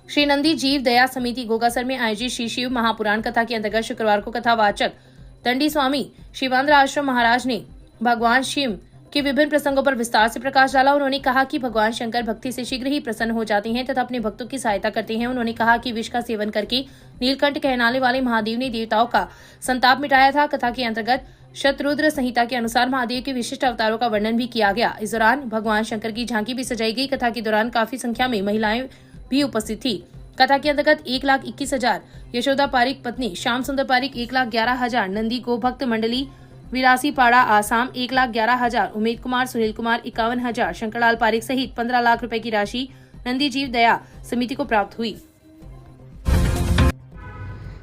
श्री नंदी जीव दया समिति गोगासर में आयोजित श्री शिव महापुराण कथा के अंतर्गत शुक्रवार को कथावाचक दंडी स्वामी शिवांद्र आश्रम महाराज ने भगवान शिव के विभिन्न प्रसंगों पर विस्तार से प्रकाश डाला। उन्होंने कहा कि भगवान शंकर भक्ति से शीघ्र ही प्रसन्न हो जाते हैं तथा अपने भक्तों की सहायता करते हैं। उन्होंने कहा कि विष का सेवन करके नीलकंठ कहलाने वाले महादेव ने देवताओं का संताप मिटाया था। कथा के अंतर्गत शतरुद्र संहिता के अनुसार महादेव के विशिष्ट अवतारों का वर्णन भी किया गया। इस दौरान भगवान शंकर की झांकी भी सजाई गई। कथा के दौरान काफी संख्या में महिलाएं भी उपस्थित थी। कथा के अंतर्गत 1,21,000 यशोदा पारिक पत्नी श्याम सुंदर पारिक, 1,11,000 नंदी गो भक्त मंडली विरासी पाड़ा आसाम, 1,11,000 उमेद कुमार सुनील कुमार, 51,000 शंकरलाल पारिक सहित 15 लाख रुपए की राशि नंदी जीव दया समिति को प्राप्त हुई।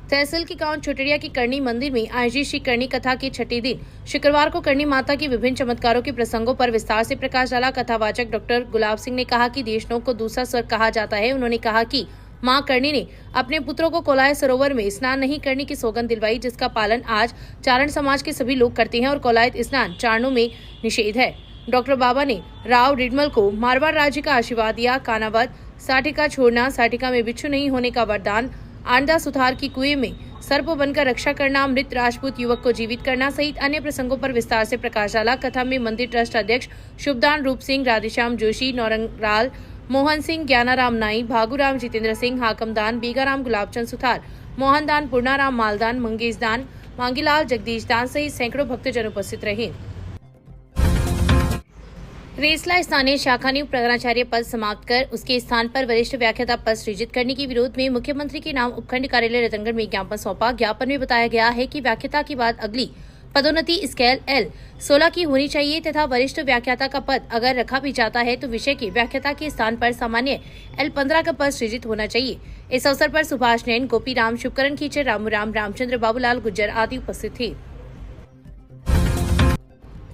तहसील के गांव छोटरिया की करनी मंदिर में आयोजित श्री करनी कथा के छठे दिन शुक्रवार को करनी माता की विभिन्न चमत्कारों के प्रसंगों पर विस्तार से प्रकाश डाला। कथावाचक डॉक्टर गुलाब सिंह ने कहा कि देशनों को दूसरा स्वर्ग कहा जाता है। उन्होंने कहा कि मां करनी ने अपने पुत्रों को कोलाय सरोवर में स्नान नहीं करने की सौगंध दिलवाई, जिसका पालन आज चारण समाज के सभी लोग करते हैं और कोलायत स्नान चारणों में निषेध है। डॉक्टर बाबा ने राव रिडमल को मारवाड़ राज्य का आशीर्वाद दिया। कानावत साटिका छोड़ना, साटिका में बिच्छू नहीं होने का वरदान, आंडा सुथार की कुएं में सर्प बनकर रक्षा करना, मृत राजपूत युवक को जीवित करना सहित अन्य प्रसंगों पर विस्तार से प्रकाश डाला। कथा में मंदिर ट्रस्ट अध्यक्ष शुभदान रूप सिंह, राधेश्याम जोशी, नौरंगलाल, मोहन सिंह, ज्ञानाराम नाई, भागुराम, जितेंद्र सिंह, हाकमदान, बेगाराम, गुलाबचंद सुथार, मोहनदान, पूर्णाराम, मालदान, मंगेशदान, मांगीलाल, जगदीशदान सहित सैकड़ों भक्तजन उपस्थित रहे। रेसला स्थानीय शाखा ने प्रधानाचार्य पद समाप्त कर उसके स्थान पर वरिष्ठ व्याख्याता पद सृजित करने के विरोध में मुख्यमंत्री के नाम उपखंड कार्यालय रतनगढ़ में ज्ञापन सौंपा। ज्ञापन में बताया गया है कि व्याख्याता के बाद अगली पदोन्नति स्केल L16 की होनी चाहिए तथा वरिष्ठ व्याख्याता का पद अगर रखा भी जाता है तो विषय के व्याख्याता के स्थान पर सामान्य L15 का पद सृजित होना चाहिए। इस अवसर पर सुभाष नैन, गोपी राम, शुभकरण खींचर, रामूराम, रामचंद्र, बाबूलाल गुज्जर आदि उपस्थित थे।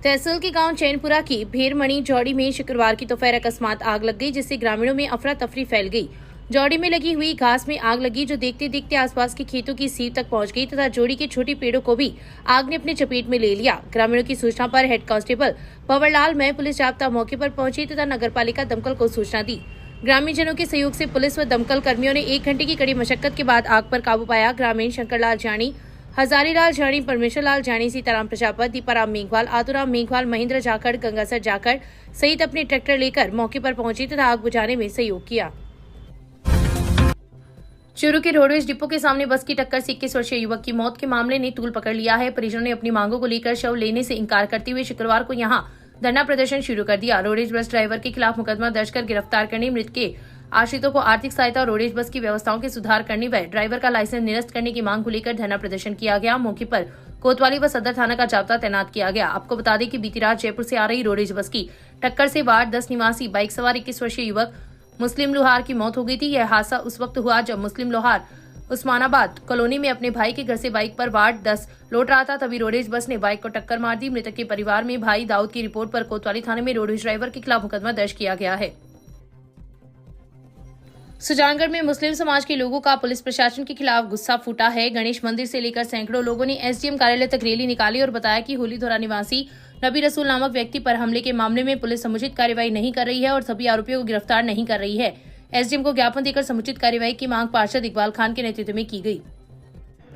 तहसील के गांव चैनपुरा की भेरमणी जौड़ी में शुक्रवार की दोपहर अकस्मात आग लग गई, जिससे ग्रामीणों में अफरा तफरी फैल गई। जौड़ी में लगी हुई घास में आग लगी जो देखते देखते आसपास के खेतों की सीव तक पहुंच गई तथा जोड़ी के छोटे पेड़ों को भी आग ने अपने चपेट में ले लिया। ग्रामीणों की सूचना पर हेड कांस्टेबल भंवरलाल में पुलिस जाब्ता मौके पर पहुंची तथा नगरपालिका दमकल को सूचना दी। ग्रामीणजनों के सहयोग से पुलिस व दमकल कर्मियों ने 1 घंटे की कड़ी मशक्कत के बाद आग पर काबू पाया। ग्रामीण शंकरलाल जानी, हजारीलाल जानी, परमेश्वर लाल जानी, सीताराम प्रजापत, दीपाराम मेघवाल, आतुराम मेघवाल, महेंद्र जाखड़, गंगासर जाखड़ सहित अपने ट्रैक्टर लेकर मौके पर पहुंचे तथा आग बुझाने में सहयोग किया। चूरू के रोडवेज डिपो के सामने बस की टक्कर से 21 वर्षीय युवक की मौत के मामले ने तूल पकड़ लिया है। परिजनों ने अपनी मांगों को लेकर शव लेने से इंकार करते हुए शुक्रवार को यहां धरना प्रदर्शन शुरू कर दिया। रोडवेज बस ड्राइवर के खिलाफ मुकदमा दर्ज कर गिरफ्तार करने, मृत के आश्रितों को आर्थिक सहायता और रोडवेज बस की व्यवस्थाओं के सुधार करने व ड्राइवर का लाइसेंस निरस्त करने की मांग को लेकर धरना प्रदर्शन किया गया। मौके पर कोतवाली व सदर थाना का जाब्ता तैनात किया गया। आपको बता दें कि बीती रात जयपुर से आ रही रोडवेज बस की टक्कर से वार्ड 10 निवासी बाइक सवार 21 वर्षीय युवक मुस्लिम लोहार की मौत हो गई थी। यह हादसा उस वक्त हुआ जब मुस्लिम लोहार उस्मानाबाद कॉलोनी में अपने भाई के घर से बाइक पर वार्ड 10 लौट रहा था, तभी रोडवेज बस ने बाइक को टक्कर मार दी। मृतक के परिवार में भाई दाऊद की रिपोर्ट पर कोतवाली थाने में रोडवेज ड्राइवर के खिलाफ मुकदमा दर्ज किया गया है। सुजानगढ़ में मुस्लिम समाज के लोगों का पुलिस प्रशासन के खिलाफ गुस्सा फूटा है। गणेश मंदिर से लेकर सैकड़ों लोगों ने एसडीएम कार्यालय तक रैली निकाली और बताया कि होलीधोरा निवासी नबी रसूल नामक व्यक्ति पर हमले के मामले में पुलिस समुचित कार्रवाई नहीं कर रही है और सभी आरोपियों को गिरफ्तार नहीं कर रही है। एसडीएम को ज्ञापन देकर समुचित कार्रवाई की मांग पार्षद इकबाल खान के नेतृत्व में की गई।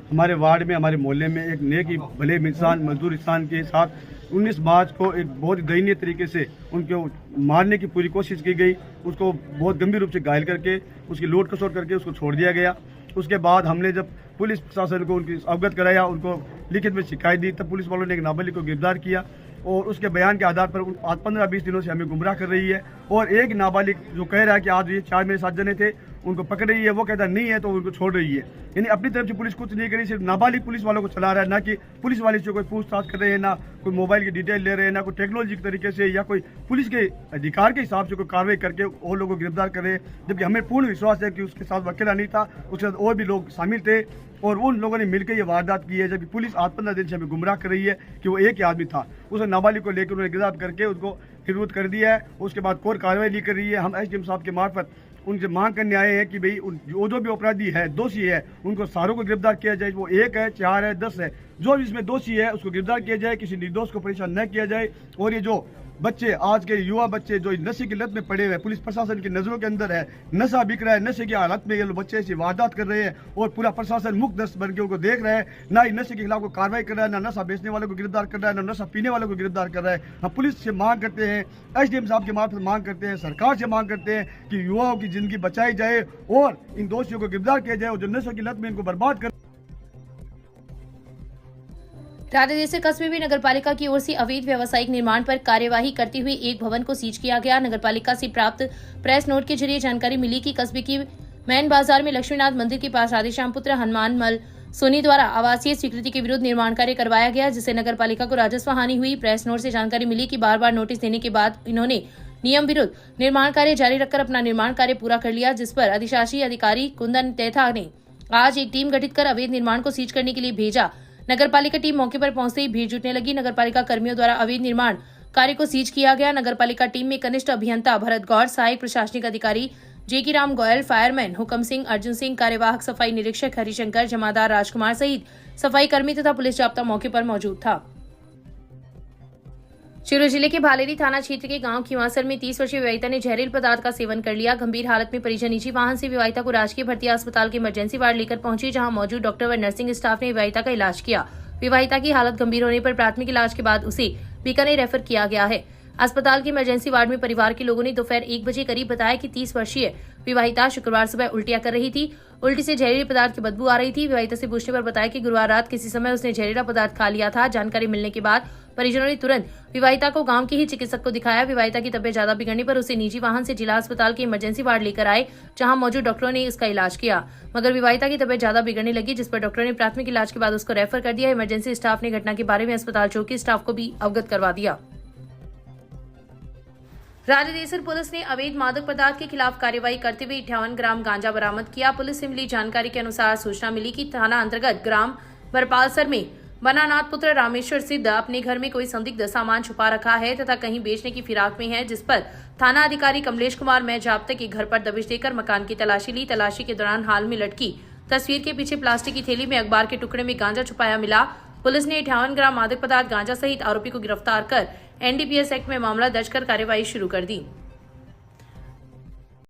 हमारे वार्ड में, हमारे मोहल्ले में एक नेक भले इंसान, मजदूर इंसान के साथ 19 मार्च को एक बहुत ही दयनीय तरीके से उनको मारने की पूरी कोशिश की गई। उसको बहुत गंभीर रूप से घायल करके उसकी लूट खसोट करके उसको छोड़ दिया गया। उसके बाद हमने जब पुलिस प्रशासन को उनकी अवगत कराया, उनको लिखित में शिकायत दी, तब पुलिस वालों ने एक नाबालिग को गिरफ्तार किया और उसके बयान के आधार पर आज 15-20 दिनों से हमें गुमराह कर रही है। और एक नाबालिग जो कह रहा है कि आज ये 4 मेरे 7 जने थे, उनको पकड़ रही है, वो कहता नहीं है तो उनको छोड़ रही है। यानी अपनी तरफ से पुलिस कुछ नहीं करी, सिर्फ नाबालिग पुलिस वालों को चला रहा है, ना कि पुलिस वाले से कोई पूछताछ कर रहे हैं, ना कोई मोबाइल की डिटेल ले रहे हैं, ना कोई टेक्नोलॉजी के तरीके से या कोई पुलिस के अधिकार के हिसाब से कोई कार्रवाई करके और लोगों को गिरफ्तार कर रहे हैं। जबकि हमें पूर्ण विश्वास है कि उसके साथ वो अकेला नहीं था, उसके साथ और भी लोग शामिल थे और उन लोगों ने मिलकर ये वारदात की है। जबकि पुलिस आज 15 दिन से हमें गुमराह कर रही है कि वो एक ही आदमी था। उस नाबालिग को लेकर उन्होंने गिरफ्तार करके उसको गिरफ्तार कर दिया है। उसके बाद कोई कार्रवाई नहीं कर रही है। हम एसडीएम साहब के मार्फत उनसे मांग करने आए हैं कि भाई जो भी अपराधी है, दोषी है, उनको सारों को गिरफ्तार किया जाए। वो 1 है, 4 है, 10 है, जो भी इसमें दोषी है उसको गिरफ्तार किया जाए, किसी निर्दोष को परेशान न किया जाए। और ये जो बच्चे, आज के युवा बच्चे जो नशे की लत में पड़े हुए हैं, पुलिस प्रशासन की नजरों के अंदर है, नशा बिक रहा है, नशे की हालत में ये लोग बच्चे ऐसी वारदात कर रहे हैं और पूरा प्रशासन मुक्त दस्त बन के उनको देख रहा है। ना ही नशे के खिलाफ कोई कार्रवाई कर रहा है, ना नशा बेचने वालों को गिरफ्तार कर रहा है, ना नशा पीने वालों को गिरफ्तार कर रहा है। हम पुलिस से मांग करते हैं, एसडीएम साहब के मार्फत मांग करते हैं, सरकार से मांग करते हैं कि युवाओं की जिंदगी बचाई जाए और इन दोषियों को गिरफ्तार किया जाए और जो नशे की लत में इनको बर्बाद कर। राजदेसर कस्बे में नगरपालिका की ओर से अवैध व्यावसायिक निर्माण पर कार्यवाही करते हुए एक भवन को सीज किया गया। नगरपालिका से प्राप्त प्रेस नोट के जरिए जानकारी मिली कि कस्बे की मैन बाजार में लक्ष्मीनाथ मंदिर के पास राधेश्याम पुत्र हनुमान मल सोनी द्वारा आवासीय स्वीकृति के विरुद्ध निर्माण कार्य करवाया गया, जिससे नगरपालिका को राजस्व हानि हुई। प्रेस नोट से जानकारी मिली कि बार बार नोटिस देने के बाद इन्होंने नियम विरुद्ध निर्माण कार्य जारी रखकर अपना निर्माण कार्य पूरा कर लिया, जिस पर अधिशासी अधिकारी कुंदन तैथा ने आज एक टीम गठित कर अवैध निर्माण को सीज करने के लिए भेजा। नगरपालिका टीम मौके पर पहुंचते ही भीड़ जुटने लगी। नगरपालिका कर्मियों द्वारा अवैध निर्माण कार्य को सीज किया गया। नगरपालिका टीम में कनिष्ठ अभियंता भरत गौर, सहायक प्रशासनिक अधिकारी जेकी राम गोयल, फायरमैन हुकम सिंह, अर्जुन सिंह, कार्यवाहक सफाई निरीक्षक हरिशंकर, जमादार राजकुमार सहित सफाई कर्मी तथा पुलिस जाब्ता मौके पर मौजूद था। शिवहर जिले के भालेरी थाना क्षेत्र के गांव खींवासर में 30 वर्षीय विवाहिता ने जहरीले पदार्थ का सेवन कर लिया। गंभीर हालत में परिजन निजी वाहन से विवाहिता को राजकीय भर्ती अस्पताल के इमरजेंसी वार्ड लेकर पहुंची, जहां मौजूद डॉक्टर व नर्सिंग स्टाफ ने विवाहिता का इलाज किया। विवाहिता की हालत गंभीर होने पर प्राथमिक इलाज के बाद उसे बीकानेर रेफर किया गया है। अस्पताल के इमरजेंसी वार्ड में परिवार के लोगों ने दोपहर 1 बजे करीब बताया कि 30 वर्षीय विवाहिता शुक्रवार सुबह उल्टियां कर रही थी। उल्टी से जहरीले पदार्थ की बदबू आ रही थी। विवाहिता से पूछने पर बताया कि गुरुवार रात किसी समय उसने जहरीला पदार्थ खा लिया था। जानकारी मिलने के बाद परिजनों ने तुरंत विवाहिता को गांव के ही चिकित्सक को दिखाया। विवाहिता की तबीयत ज्यादा बिगड़ने पर उसे निजी वाहन से जिला अस्पताल के इमरजेंसी वार्ड लेकर आए, जहां मौजूद डॉक्टरों ने उसका इलाज किया, मगर विवाहिता की तबीयत ज्यादा बिगड़ने लगी, जिस पर डॉक्टरों ने प्राथमिक इलाज के बाद उसको रेफर कर दिया। इमरजेंसी स्टाफ ने घटना के बारे में अस्पताल चौकी स्टाफ को भी अवगत करवा दिया। राजदेसर पुलिस ने अवैध मादक पदार्थ के खिलाफ कार्रवाई करते हुए 58 ग्राम गांजा बरामद किया। पुलिस से मिली जानकारी के अनुसार सूचना मिली कि थाना अंतर्गत ग्राम बरपालसर में बनानाथ पुत्र रामेश्वर सिद्ध अपने घर में कोई संदिग्ध सामान छुपा रखा है तथा कहीं बेचने की फिराक में है, जिस पर थाना अधिकारी कमलेश कुमार मेजाब्ते के घर पर दबिश देकर मकान की तलाशी ली। तलाशी के दौरान हाल में लटकी तस्वीर के पीछे प्लास्टिक की थैली में अखबार के टुकड़े में गांजा छुपाया मिला। पुलिस ने 58 ग्राम मादक पदार्थ गांजा सहित आरोपी को गिरफ्तार कर एनडीपीएस एक्ट में मामला दर्ज कर कार्रवाई शुरू कर दी।